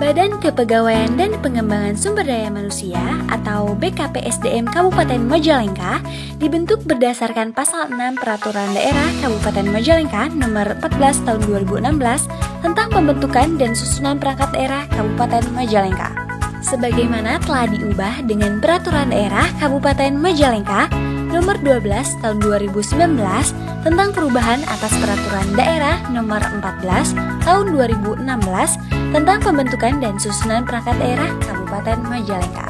Badan Kepegawaian dan Pengembangan Sumber Daya Manusia atau BKPSDM Kabupaten Majalengka dibentuk berdasarkan Pasal 6 Peraturan Daerah Kabupaten Majalengka Nomor 14 Tahun 2016 tentang pembentukan dan susunan perangkat daerah Kabupaten Majalengka. Sebagaimana telah diubah dengan Peraturan Daerah Kabupaten Majalengka Nomor 12 Tahun 2019 tentang perubahan atas Peraturan Daerah Nomor 14 Tahun 2016 tentang pembentukan dan susunan perangkat daerah Kabupaten Majalengka.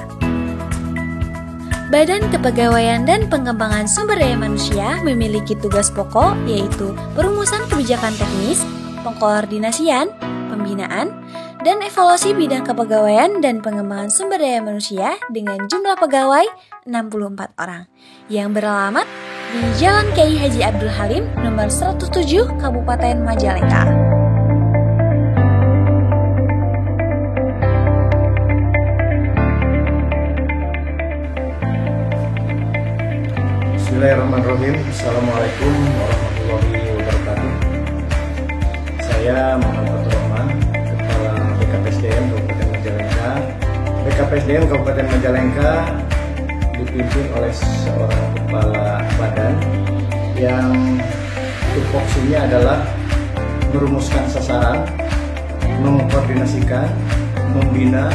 Badan Kepegawaian dan Pengembangan Sumber Daya Manusia memiliki tugas pokok yaitu perumusan kebijakan teknis, pengkoordinasian, pembinaan, dan evaluasi bidang kepegawaian dan pengembangan sumber daya manusia dengan jumlah pegawai 64 orang yang beralamat di Jalan Kiai Haji Abdul Halim nomor 107 Kabupaten Majalengka. Bismillahirrahmanirrahim. Assalamualaikum warahmatullahi wabarakatuh. Saya Muhammad Fatur Rahman, Kepala BKPSDM Kabupaten Majalengka. BKPSDM Kabupaten Majalengka dipimpin oleh seorang kepala badan yang tupoksinya adalah merumuskan sasaran, mengkoordinasikan, membina,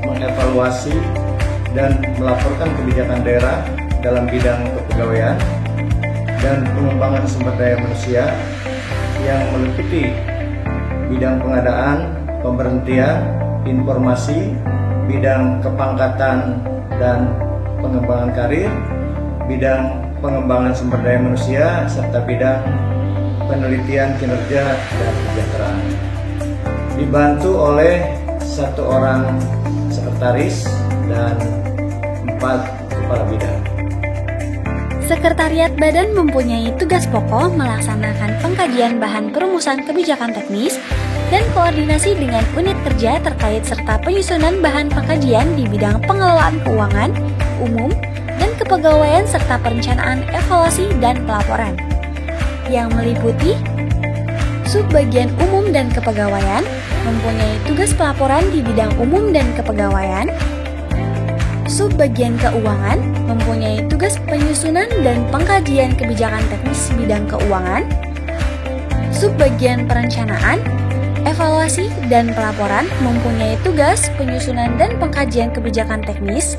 mengevaluasi, dan melaporkan kebijakan daerah dalam bidang kepegawaian dan pengembangan sumber daya manusia yang meliputi bidang pengadaan, pemberhentian, informasi, bidang kepangkatan dan pengembangan karir, bidang pengembangan sumber daya manusia, serta bidang penelitian kinerja dan kesejahteraan. Dibantu oleh 1 orang sekretaris dan 4 kepala bidang. Sekretariat Badan mempunyai tugas pokok melaksanakan pengkajian bahan perumusan kebijakan teknis dan koordinasi dengan unit kerja terkait serta penyusunan bahan pengkajian di bidang pengelolaan keuangan, umum, dan kepegawaian serta perencanaan evaluasi dan pelaporan. Yang meliputi Subbagian Umum dan Kepegawaian mempunyai tugas pelaporan di bidang umum dan kepegawaian. Subbagian Keuangan mempunyai tugas penyusunan dan pengkajian kebijakan teknis bidang keuangan. Subbagian Perencanaan, Evaluasi, dan Pelaporan mempunyai tugas penyusunan dan pengkajian kebijakan teknis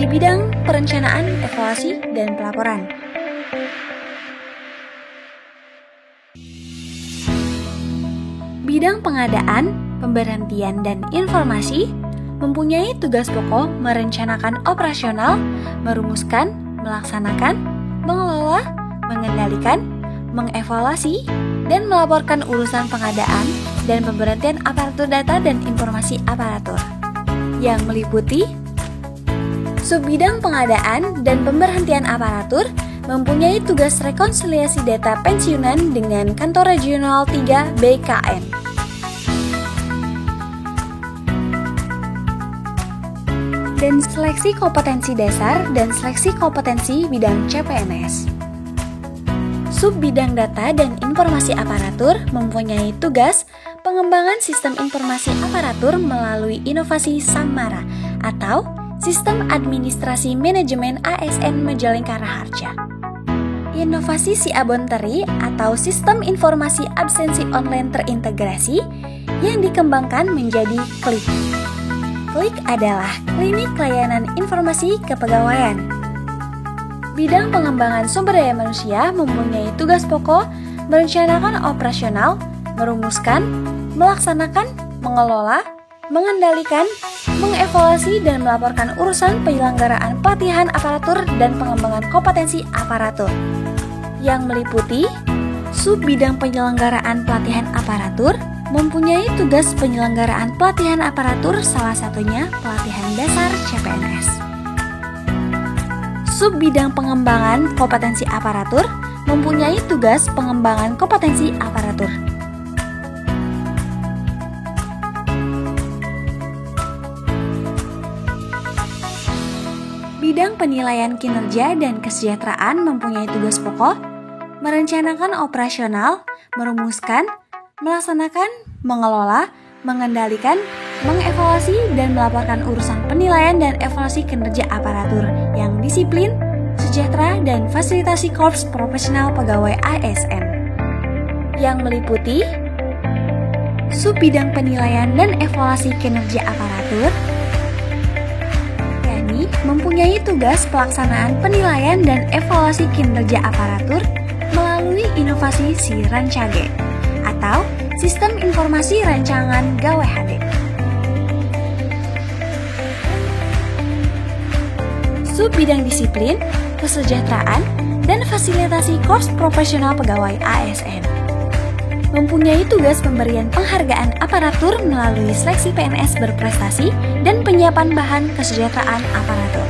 di bidang perencanaan, evaluasi, dan pelaporan. Bidang Pengadaan, Pemberhentian, dan Informasi mempunyai tugas pokok merencanakan operasional, merumuskan, melaksanakan, mengelola, mengendalikan, mengevaluasi, dan melaporkan urusan pengadaan dan pemberhentian aparatur data dan informasi aparatur. Yang meliputi Subbidang Pengadaan dan Pemberhentian Aparatur mempunyai tugas rekonsiliasi data pensiunan dengan Kantor Regional 3 BKN. Dan seleksi kompetensi dasar dan seleksi kompetensi bidang CPNS. Subbidang Data dan Informasi Aparatur mempunyai tugas pengembangan sistem informasi aparatur melalui inovasi Samara atau Sistem Administrasi Manajemen ASN Majalengka Raharja. Inovasi Siabonteri atau Sistem Informasi Absensi Online Terintegrasi yang dikembangkan menjadi KLIK. KLIK adalah Klinik Layanan Informasi Kepegawaian. Bidang Pengembangan Sumber Daya Manusia mempunyai tugas pokok merencanakan operasional, merumuskan, melaksanakan, mengelola, mengendalikan, mengevaluasi, dan melaporkan urusan penyelenggaraan pelatihan aparatur dan pengembangan kompetensi aparatur. Yang meliputi Subbidang Penyelenggaraan Pelatihan Aparatur mempunyai tugas penyelenggaraan pelatihan aparatur, salah satunya pelatihan dasar CPNS. Subbidang Pengembangan Kompetensi Aparatur mempunyai tugas pengembangan kompetensi aparatur. Bidang Penilaian Kinerja dan Kesejahteraan mempunyai tugas pokok merencanakan operasional, merumuskan, melaksanakan, mengelola, mengendalikan, mengevaluasi dan melaporkan urusan penilaian dan evaluasi kinerja aparatur yang disiplin, sejahtera, dan fasilitasi korps profesional pegawai ASN yang meliputi Subbidang Penilaian dan Evaluasi Kinerja Aparatur, yakni mempunyai tugas pelaksanaan penilaian dan evaluasi kinerja aparatur melalui inovasi si Rancage atau Sistem Informasi Rancangan Gawe HD. Subbidang Disiplin, Kesejahteraan, dan Fasilitasi Korps Profesional Pegawai ASN mempunyai tugas pemberian penghargaan aparatur melalui seleksi PNS berprestasi dan penyiapan bahan kesejahteraan aparatur.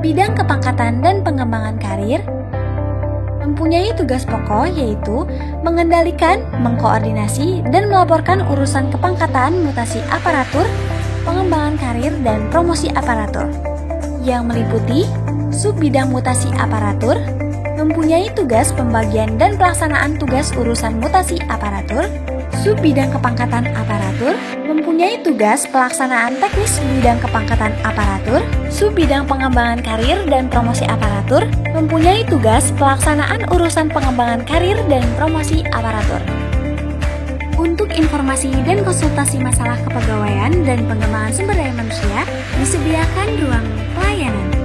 Bidang Kepangkatan dan Pengembangan Karir mempunyai tugas pokok yaitu mengendalikan, mengkoordinasi, dan melaporkan urusan kepangkatan, mutasi aparatur, pengembangan karir, dan promosi aparatur yang meliputi Subbidang Mutasi Aparatur, mempunyai tugas pembagian dan pelaksanaan tugas urusan mutasi aparatur. Subbidang Kepangkatan Aparatur mempunyai tugas pelaksanaan teknis bidang kepangkatan aparatur. Subbidang Pengembangan Karir dan Promosi Aparatur mempunyai tugas pelaksanaan urusan pengembangan karir dan promosi aparatur. Untuk informasi dan konsultasi masalah kepegawaian dan pengembangan sumber daya manusia, disediakan ruang pelayanan.